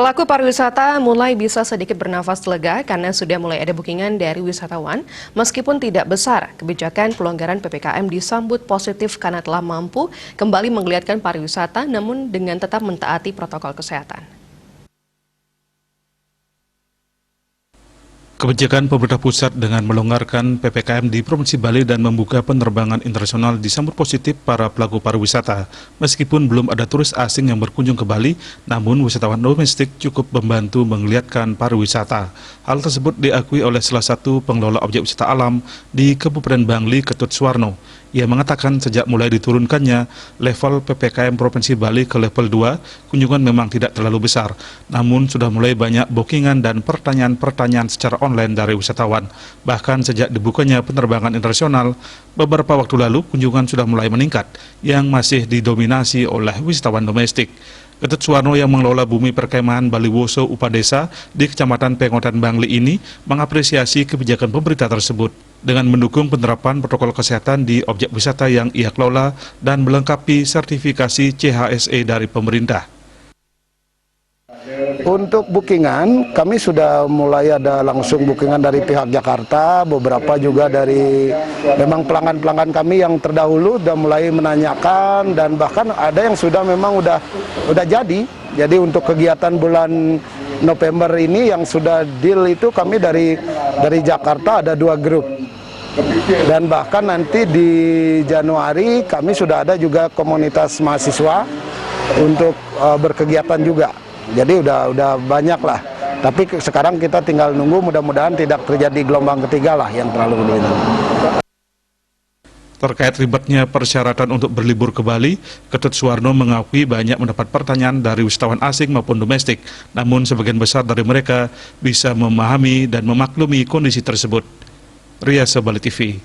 Pelaku pariwisata mulai bisa sedikit bernafas lega karena sudah mulai ada bookingan dari wisatawan. Meskipun tidak besar, kebijakan pelonggaran PPKM disambut positif karena telah mampu kembali menggeliatkan pariwisata namun dengan tetap mentaati protokol kesehatan. Kebijakan pemerintah pusat dengan melonggarkan PPKM di Provinsi Bali dan membuka penerbangan internasional disambut positif para pelaku pariwisata. Meskipun belum ada turis asing yang berkunjung ke Bali, namun wisatawan domestik cukup membantu menggeliatkan pariwisata. Hal tersebut diakui oleh salah satu pengelola objek wisata alam di Kabupaten Bangli, Ketut Suwarno. Ia mengatakan sejak mulai diturunkannya level PPKM Provinsi Bali ke level 2, kunjungan memang tidak terlalu besar. Namun sudah mulai banyak bookingan dan pertanyaan-pertanyaan secara online dari wisatawan. Bahkan sejak dibukanya penerbangan internasional, beberapa waktu lalu kunjungan sudah mulai meningkat, yang masih didominasi oleh wisatawan domestik. Ketut Suwarno yang mengelola bumi perkemahan Bali Woso Upadesa di Kecamatan Pengotan Bangli ini mengapresiasi kebijakan pemerintah tersebut dengan mendukung penerapan protokol kesehatan di objek wisata yang ia kelola dan melengkapi sertifikasi CHSE dari pemerintah. Untuk bookingan, kami sudah mulai ada langsung bookingan dari pihak Jakarta, beberapa juga dari memang pelanggan-pelanggan kami yang terdahulu sudah mulai menanyakan dan bahkan ada yang sudah memang udah jadi. Jadi untuk kegiatan bulan November ini yang sudah deal itu kami dari Jakarta ada 2 grup. Dan bahkan nanti di Januari kami sudah ada juga komunitas mahasiswa untuk berkegiatan juga. Jadi udah banyak lah. Tapi sekarang kita tinggal nunggu, mudah-mudahan tidak terjadi gelombang ketiga lah yang terlalu dominan. Terkait ribetnya persyaratan untuk berlibur ke Bali, Ketut Suwarno mengakui banyak mendapat pertanyaan dari wisatawan asing maupun domestik. Namun sebagian besar dari mereka bisa memahami dan memaklumi kondisi tersebut. Ria Bali TV.